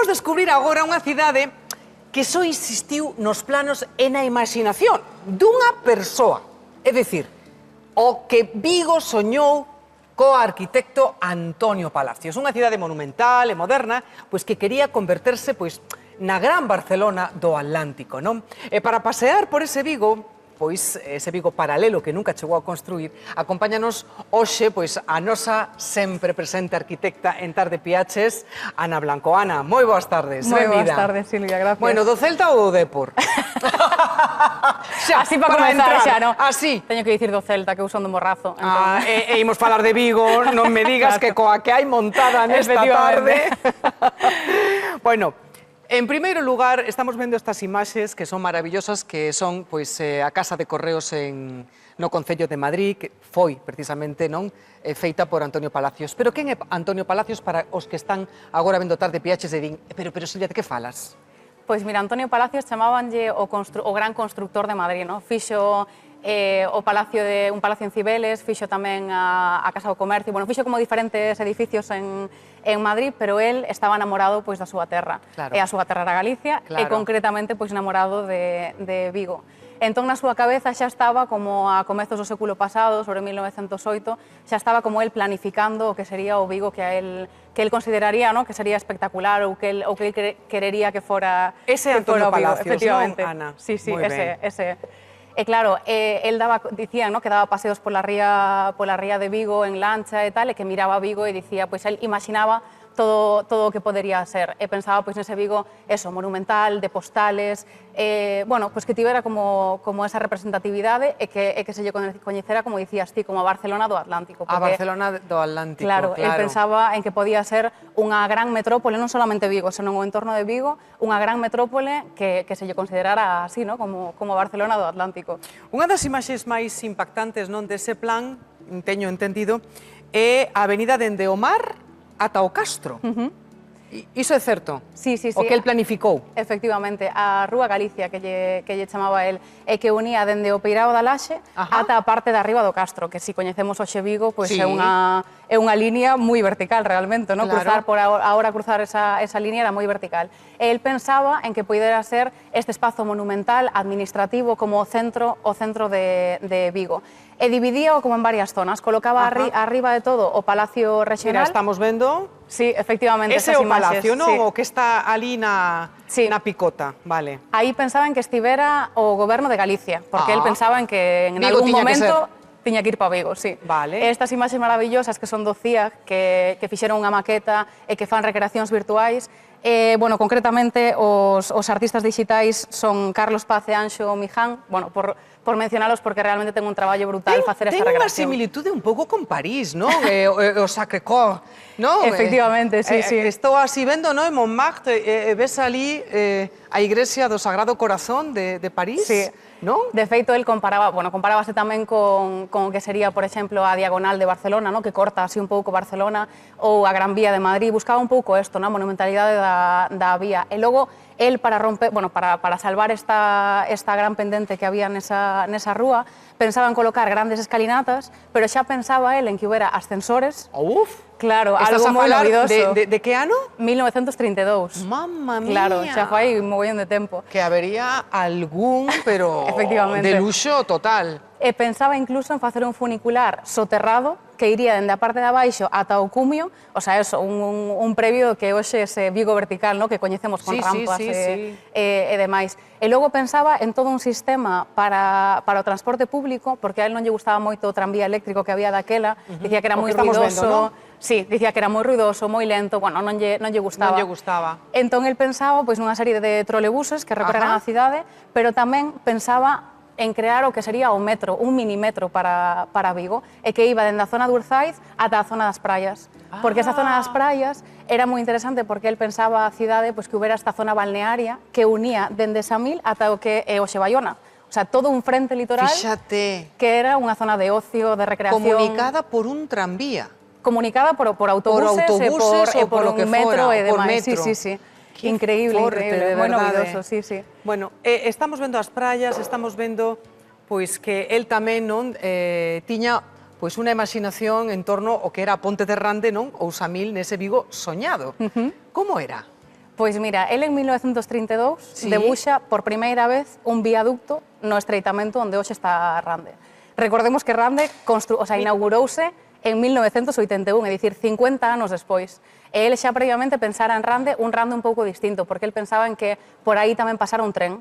Imos descubrir agora unha cidade que só existiu nos planos e na imaginación dunha persoa. É dicir, o que Vigo soñou co arquitecto Antonio Palacios. Unha cidade monumental e moderna, pois que quería converterse pois na gran Barcelona do Atlántico, non? E para pasear por ese Vigo, pois ese Vigo paralelo que nunca chegou a construir, acompáñanos hoxe pois a nosa sempre presente arquitecta en Tarde Piaches, Ana Blanco. Ana, moi boas tardes. Moi boas tardes, Silvia, gracias. Bueno, do Celta ou do Depor? Así para comenzar xa, non? Así. Teño que dicir do Celta, que eu son do Morrazo. E imos falar de Vigo, non me digas que coa que hai montada nesta tarde. Bueno, en primeiro lugar, estamos vendo estas imaxes que son maravillosas, que son pois a Casa de Correos no Concello de Madrid, que foi precisamente non feita por Antonio Palacios. Pero quen é Antonio Palacios para os que están agora vendo Tarde Piaches e din, pero Silvia, de que falas? Pois mira, Antonio Palacios chamabanlle o gran constructor de Madrid, non? Fixo un palacio en Cibeles, fixo tamén a Casa do Comercio, bueno, fixo como diferentes edificios en Madrid, pero él estaba enamorado pois da súa terra. Claro. E a súa terra era Galicia, Claro. e concretamente pois enamorado de Vigo. Entón, na súa cabeza xa estaba como a comezos do século pasado, sobre 1908, xa estaba como él planificando o que sería o Vigo que él consideraría, ¿no?, que sería espectacular ou que él querería que fora Ese Antonio Palacios, efectivamente. non, Ana? Sí, Moi ben. ese. E claro, él dicía, ¿no?, que daba paseos pola ría de Vigo en lancha e tal, e que miraba Vigo e dicía, pois él imaginaba todo o que podería ser. E pensaba pois nese Vigo, eso, monumental, de postales, bueno, pois que tivera como esa representatividade e que se lle coñecera, como dicías ti, como a Barcelona do Atlántico. A Barcelona do Atlántico, claro. Él pensaba en que podía ser unha gran metrópole, non solamente Vigo, senón o entorno de Vigo, unha gran metrópole que se lle considerara así, ¿no?, como Barcelona do Atlántico. Unha das imaxes máis impactantes non dese plan, teño entendido, é a avenida dende o mar ata o Castro. Iso é certo? Sí. O que el planificou. Efectivamente, a Rúa Galicia, que lle chamaba el, e que unía dende o Peirao da Laxe ata a parte de arriba do Castro, que si coñecemos hoxe Vigo, pois Sí. é unha liña moi vertical realmente, non? Claro. Cruzar esa liña era moi vertical. E el pensaba en que poidera ser este espazo monumental, administrativo, como o centro de Vigo. E dividíao como en varias zonas. Colocaba arriba de todo o Palacio Regional. Mira, estamos vendo. Sí, efectivamente, Ese é o esas imaxes, palacio, non? sí. O que está ali na picota, vale. Aí pensaba en que estivera o goberno de Galicia, porque él pensaba en que en Vigo algún tiña que momento tiña que ir para Vigo, sí. Vale. Estas imaxes maravillosas que son do CIAG, que fixeron unha maqueta e que fan recreacións virtuais, bueno, concretamente os artistas digitais son Carlos Paz e Anxo Miján, bueno, por mencionalos porque realmente ten un traballo brutal facer esta recreación. Ten unha similitude un pouco con París, non? O Sacré-Cœur, non? Efectivamente, sí. Estou así vendo, non? En Montmartre, ves ali a igrexa do Sagrado Corazón de París, Sí. non? De feito, el comparábase tamén con o que sería, por exemplo, a Diagonal de Barcelona, ¿no?, que corta así un pouco Barcelona, ou a Gran Vía de Madrid. Buscaba un pouco isto, ¿no?, a monumentalidade da vía. E logo, el para salvar esta gran pendente que había nesa rúa, pensaba en colocar grandes escalinatas, pero xa pensaba el en que houbera ascensores. Uf! Claro, Estás algo moi a falar novidoso. de que ano? 1932. Mamma mía! Claro, xa foi un mogollón de tempo. Que habería algún, pero Efectivamente. de luxo total. E pensaba incluso en facer un funicular soterrado que iría dende a parte de abaixo ata o cumio, o sea, eso, un previo que hoxe ese Vigo vertical, ¿no?, que coñecemos con rampas e demais. E logo pensaba en todo un sistema para o transporte público, porque a él non lle gustaba moito o tranvía eléctrico que había daquela, dicía que era moi ruidoso. Sí, dicía que era moi ruidoso, moi lento, bueno, non lle gustaba. Non lle gustaba. Entón, el pensaba pois nunha serie de trolebuses que recorreran a cidade, pero tamén pensaba en crear o que sería o metro, un mini metro para Vigo, e que iba dende a zona de Urzaiz ata a zona das praias. Porque esa zona das praias era moi interesante porque el pensaba a cidade pois que houbera esta zona balnearia que unía dende Samil ata o que é Oxe Baiona. O sea, todo un frente litoral. Fíxate. Que era unha zona de ocio, de recreación. Comunicada por un tranvía. Comunicada por autobuses e por un metro e demais. Sí. Increíble, moi novidoso, sí. Bueno, estamos vendo as praias, estamos vendo pois que el tamén non tiña pois unha imaginación en torno ao que era a Ponte de Rande, non? Ou Samil nese Vigo soñado. Como era? Pois mira, ele en 1932 debuxa por primeira vez un viaducto no estreitamento onde hoxe está Rande. Recordemos que Rande inaugurouse en 1981, é dicir, 50 anos despois. E ele xa previamente pensara en Rande, un Rande un pouco distinto, porque ele pensaba en que por aí tamén pasara un tren,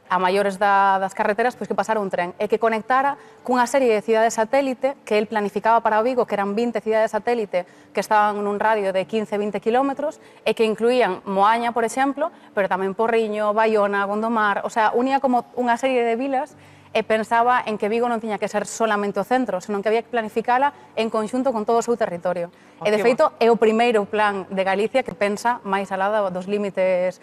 a maiores das carreteras, pois que pasara un tren, e que conectara cunha serie de cidades satélite que el planificaba para Vigo, que eran 20 cidades satélite que estaban nun radio de 15-20 kilómetros, e que incluían Moaña, por exemplo, pero tamén Porriño, Baiona, Gondomar, o sea, unía como unha serie de vilas e pensaba en que Vigo non tiña que ser solamente o centro, senón que había que planificala en conxunto con todo o seu territorio. E, de feito, é o primeiro plan de Galicia que pensa máis alá dos límites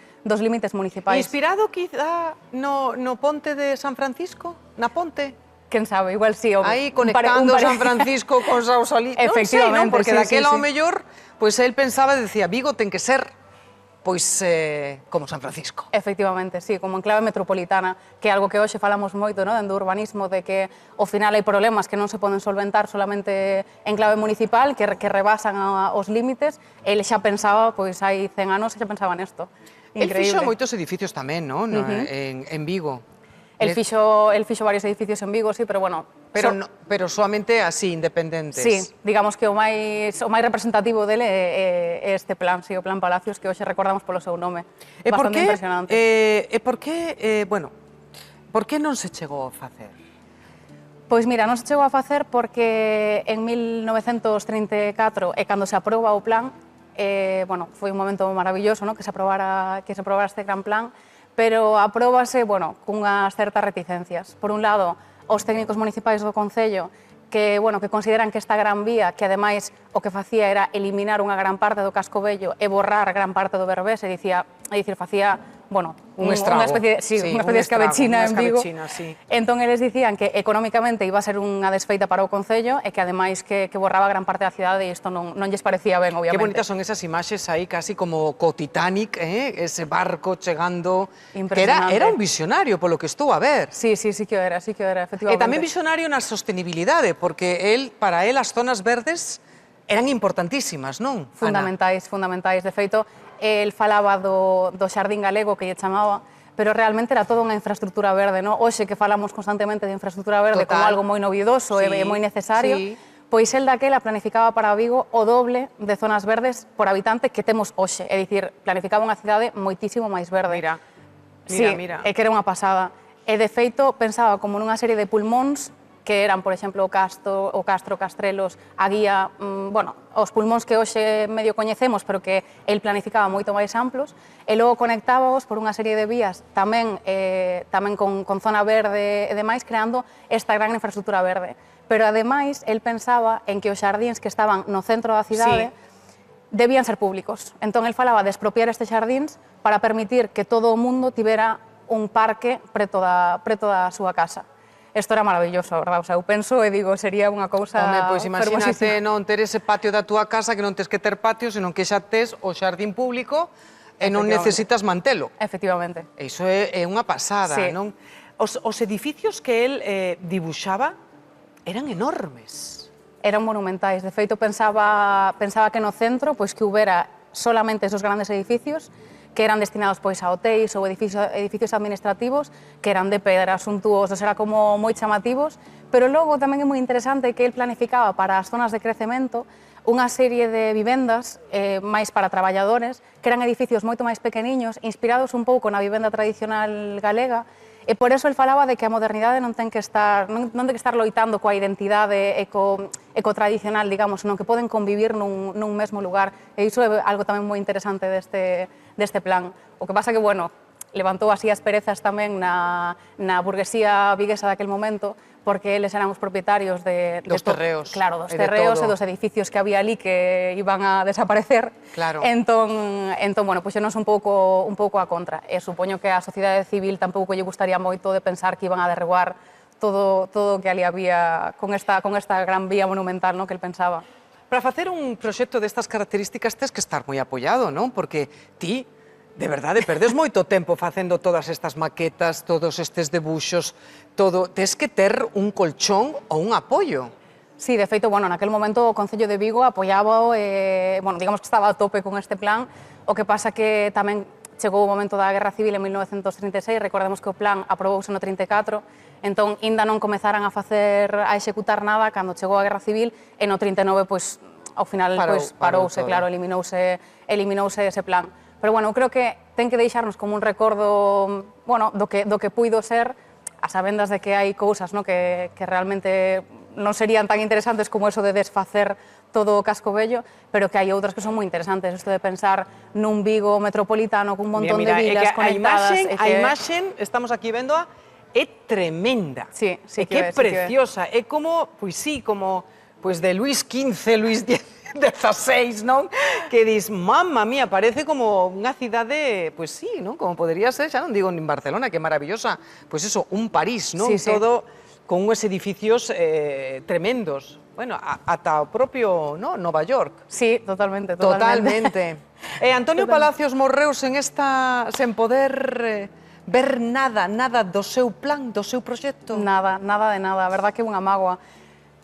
municipais. Inspirado, quizá, no ponte de San Francisco? Na ponte? Quen sabe, igual sí. Aí, conectando San Francisco con Sausalito. Efectivamente, porque daquela ao mellor, pois el pensaba e decía, Vigo ten que ser pois como San Francisco. Efectivamente, sí, como enclave metropolitana, que é algo que hoxe falamos moito, no, dentro do urbanismo, de que ao final hai problemas que non se poden solventar solamente en clave municipal, que rebasan os límites. Ele xa pensaba, pois hai 100 anos, xa pensaba nesto. Increíble. El fixo moitos edificios tamén, non? En Vigo. El fixo varios edificios en Vigo, sí, pero bueno... Pero solamente así, independentes. Sí, digamos que o máis representativo dele é este plan, sí, o Plan Palacios, que hoxe recordamos polo seu nome. Bastante impresionante. Por que non se chegou a facer? Pois mira, non se chegou a facer porque en 1934 é cando se aproba o plan, bueno, foi un momento maravilloso, no, que se aprobara este gran plan, pero apróbase, bueno, cunhas certas reticencias. Por un lado, os técnicos municipais do Concello que consideran que esta gran vía, que ademais o que facía era eliminar unha gran parte do casco vello e borrar gran parte do Berbés, facía, bueno, unha especie de escabechina en Vigo. Entón, eles dicían que económicamente iba a ser unha desfeita para o Concello e que ademais que borraba gran parte da cidade e isto non lles parecía ben, obviamente. Que bonitas son esas imaxes aí, casi como co Titanic, ese barco chegando... Impresionante. Era un visionario, polo que estou a ver. Sí que era, efectivamente. E tamén visionario na sostenibilidade, porque para él as zonas verdes eran importantísimas, non? Fundamentais. De feito, el falaba do xardín galego que lle chamaba, pero realmente era toda unha infraestructura verde, non? Hoxe que falamos constantemente de infraestructura verde como algo moi novidoso e moi necesario, pois el daquela planificaba para Vigo o doble de zonas verdes por habitante que temos hoxe, é dicir, planificaba unha cidade moitísimo máis verde. Mira. É que era unha pasada. E de feito pensaba como nunha serie de pulmóns que eran, por exemplo, o Castro, Castrelos, a Guía, os pulmóns que hoxe medio coñecemos, pero que el planificaba moito máis amplos, e logo conectábaos por unha serie de vías tamén con zona verde e demais, creando esta gran infraestructura verde. Pero, ademais, el pensaba en que os xardíns que estaban no centro da cidade debían ser públicos. Entón, el falaba de expropiar estes xardíns para permitir que todo o mundo tivera un parque preto da súa casa. Isto era maravilloso, verdad? O sea, eu penso e digo, sería unha cousa... Home, pois imagínate non ter ese patio da túa casa, que non tes que ter patio, senón que xa tes o xardín público e non necesitas mantelo. Efectivamente. Iso é unha pasada, non? Os edificios que el dibuixaba eran enormes. Eran monumentais. De feito, pensaba que no centro pois que houbera solamente esos grandes edificios que eran destinados pois a hotéis ou edificios administrativos que eran de pedra, suntuosos, era como moi chamativos, pero logo tamén é moi interesante que el planificaba para as zonas de crecemento unha serie de vivendas máis para traballadores, que eran edificios moito máis pequeniños, inspirados un pouco na vivenda tradicional galega, e por eso el falaba de que a modernidade non ten que estar loitando coa identidade e co tradicional, digamos, senón que poden convivir nun mesmo lugar. E iso é algo tamén moi interesante deste plan. O que pasa que, bueno, levantou así as perezas tamén na burguesía viguesa daquel momento, porque eles eran os propietarios dos terreos. Claro, dos terreos e dos edificios que había ali que iban a desaparecer. Claro. Entón, bueno, puxéronse un pouco a contra. E supoño que a sociedade civil tampouco lle gustaría moito de pensar que iban a derrubar todo o que ali había con esta gran vía monumental, no, que el pensaba. Para facer un proxecto destas características tes que estar moi apoiado, non? Porque ti, de verdade, perdes moito tempo facendo todas estas maquetas, todos estes debuxos, todo. Tes que ter un colchón ou un apoio. Sí, de feito, bueno, naquel momento o Concello de Vigo apoiaba, bueno, digamos que estaba a tope con este plan, o que pasa que tamén chegou o momento da Guerra Civil en 1936, recordemos que o plan aprobouse no 34, entón, ainda non comezaran a executar nada cando chegou a Guerra Civil, e no 39, pois, ao final, parouse, claro, eliminouse ese plan. Pero, bueno, creo que ten que deixarnos como un recordo, bueno, do que puido ser, a sabendas de que hai cousas, no, que realmente non serían tan interesantes como eso de desfacer todo o casco vello, pero que hai outras que son moi interesantes. Isto de pensar nun Vigo metropolitano cun montón de vilas conectadas. A imaxen, estamos aquí véndoa, é tremenda. Sí, é que é preciosa. É como, pois sí, como de Luis XV, Luis XVI, non? Que dis, mamma mía, parece como unha cidade, pois sí, non? Como podería ser, xa non digo nin Barcelona, que é maravillosa, pois eso, un París, non? Todo con uns edificios tremendos. Bueno, ata o propio Nova York. Sí, totalmente. Totalmente. Antonio Palacios morreu sen poder ver nada do seu plan, do seu proxecto. Nada de nada, a verdad que é unha mágoa.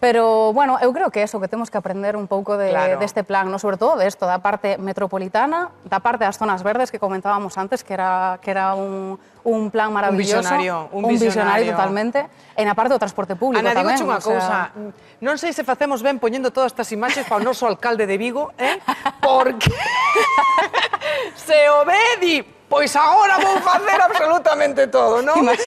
Pero, bueno, eu creo que que temos que aprender un pouco deste plan, sobre todo desto, da parte metropolitana, da parte das zonas verdes que comentábamos antes, que era un plan maravilloso. Un visionario totalmente. E na parte do transporte público tamén. Ana, digo unha cousa, non sei se facemos ben poñendo todas estas imaxes para o noso alcalde de Vigo, porque se o ve, di, pois agora vou facer absolutamente todo, non?